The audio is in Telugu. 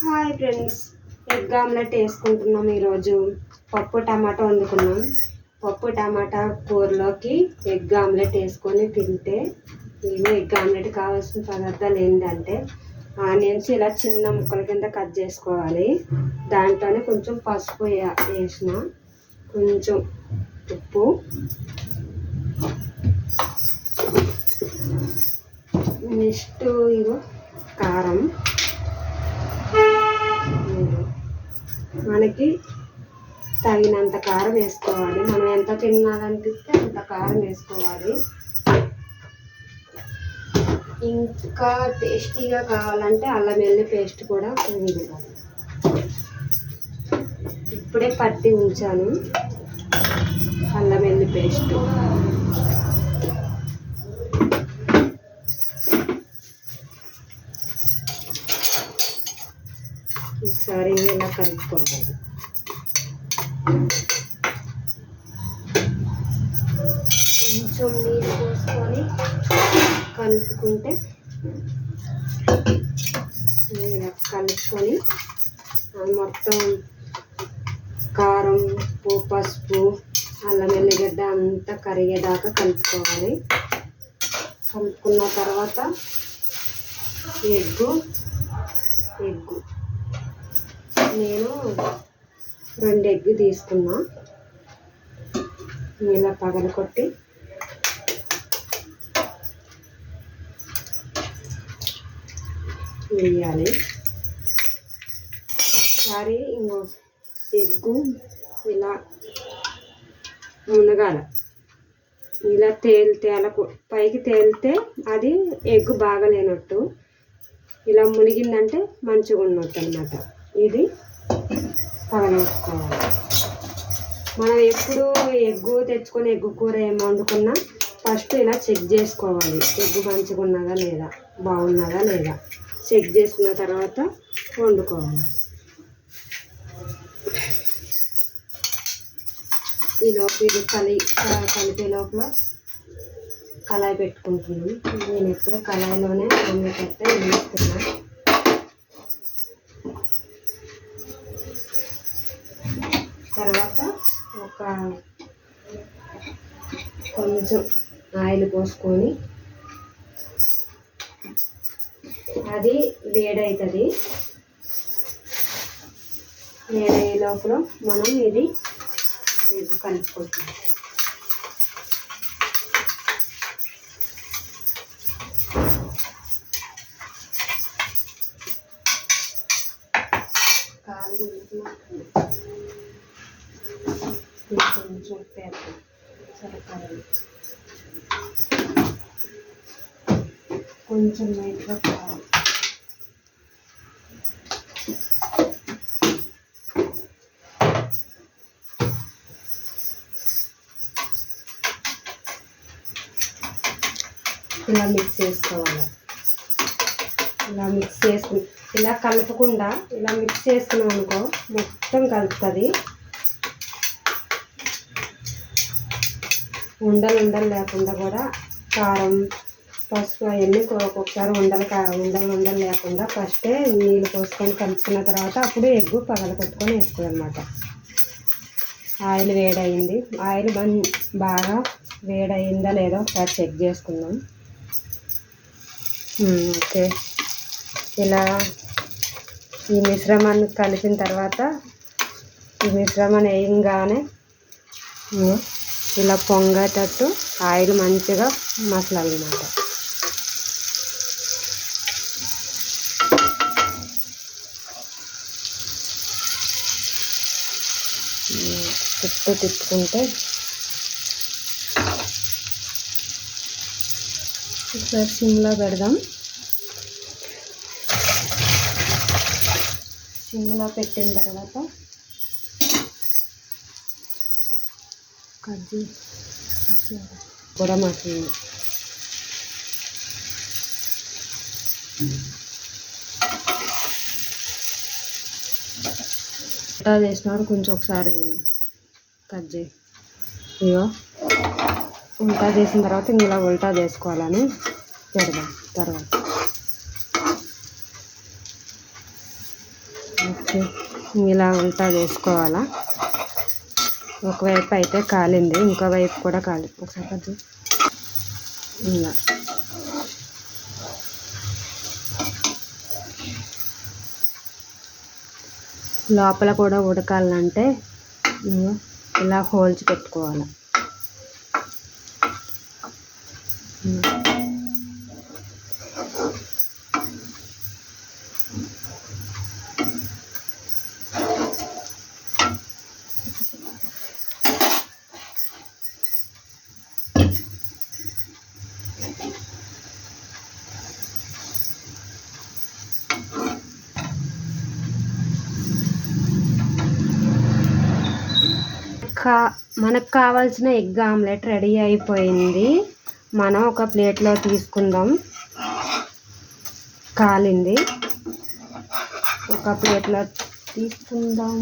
హాయ్ ఫ్రెండ్స్, ఎగ్ ఆమ్లెట్ వేసుకుంటున్నాం. ఈరోజు పప్పు టమాటా వండుకున్నాం. పప్పు టమాటా కూరలోకి ఎగ్ ఆమ్లెట్ వేసుకొని తింటే ఎగ్ ఆమ్లెట్ కావాల్సిన పదార్థాలు ఏంటంటే ఆనియన్స్ ఇలా చిన్న ముక్కల కింద కట్ చేసుకోవాలి. దాంట్లోనే కొంచెం పసుపు వేసిన, కొంచెం ఉప్పు, నెక్స్ట్ ఇగో కారం, మనకి తగినంత కారం వేసుకోవాలి. మనం ఎంత తినాలనిపిస్తే అంత కారం వేసుకోవాలి. ఇంకా టేస్టీగా కావాలంటే అల్లం వెల్లుల్లి పేస్ట్ కూడా వేయాలి. ఇప్పుడే పట్టి ఉంచాను అల్లం వెల్లుల్లి పేస్ట్. ఒకసారి ఇలా కలుపుకోవాలి. కొంచెం నీళ్ళు పోసుకొని కలుపుకుంటే ఇలా కలుపుకొని మొత్తం కారం, ఉప్పు, పసుపు, అల్లం వెల్లిగడ్డ అంతా కరిగేదాకా కలుపుకోవాలి. కలుపుకున్న తర్వాత ఎగ్గు నేను 2 ఎగ్గు తీసుకున్నా. ఇలా పగలకొట్టి వేయాలి. ఒకసారి ఎగ్గు ఇలా మునగాల. ఇలా పైకి తేలితే అది ఎగ్గు బాగలేనట్టు. ఇలా మునిగిందంటే మంచిగా ఉన్నట్టు అన్నమాట. ఇది పగలగొట్టుకోవాలి. మనం ఎప్పుడు ఎగ్గు తెచ్చుకొని ఎగ్గు కూర ఏం వండుకున్నా ఫస్ట్ ఇలా చెక్ చేసుకోవాలి. ఎగ్గు మంచిగా ఉన్నదా లేదా, బాగున్నదా లేదా చెక్ చేసుకున్న తర్వాత వండుకోవాలి. ఈలోపు ఇది కలిపే లోపల కళాయి పెట్టుకుంటున్నాను. నేను ఎప్పుడు కళాయిలోనే ఆమ్లెట్ వేస్తున్నా. తర్వాత కొంచెం ఆయిల్ పోసుకొని అది వేడవుతుంది. వేడయ్యే లోపల మనం ఇది కలుపుకుంటున్నాం. కొంచెం పేపర్ సరిపడాలి. కొంచెం లైట్గా కావాలి. ఇలా మిక్స్ చేసుకోవాలి. ఇలా కలపకుండా ఇలా మిక్స్ చేసుకున్నాం అనుకో మొత్తం కలుపుతుంది. ఉండలు లేకుండా కూడా కారం, పసుపు అవన్నీ ఒక్కొక్కసారి ఉండలు లేకుండా ఫస్టే నీళ్ళు పోసుకొని కలుపుకున్న తర్వాత అప్పుడు ఎగ్గు పగలగొట్టుకొని వేసుకోవాలన్నమాట. ఆయిల్ వేడయింది. ఆయిల్ బాగా వేడయిందా లేదో ఒకసారి చెక్ చేసుకుందాం. ఓకే. ఇలా ఈ మిశ్రమాన్ని కలిపిన తర్వాత ఈ మిశ్రమాన్ని వేయంగానే ఇలా పొంగేటట్టు ఆయిల్ మంచిగా మసలాలన్నమాట. చుట్టూ తిప్పుకుంటే ఒకసారి సిమ్లో పెడదాం. సిమ్లో పెట్టిన తర్వాత కూడా మసాలా ఉల్టా చేసినప్పుడు కొంచెం ఒకసారి కట్ చేయి. ఇగో ఉల్టా చేసిన తర్వాత ఇందులో ఉల్టా చేసుకోవాలని పెడదాం. తర్వాత ఇలా ఉల్టా వేసుకోవాలా. ఒకవైపు అయితే కాలింది, ఇంకో వైపు కూడా ఒకసారి ఇలా లోపల కూడా ఉడకాలంటే ఇలా హోల్స్ పెట్టుకోవాలి. మనకు కావాల్సిన ఎగ్ ఆమ్లెట్ రెడీ అయిపోయింది. మనం ఒక ప్లేట్లో తీసుకుందాం. కాలింది, ఒక ప్లేట్లో తీసుకుందాం.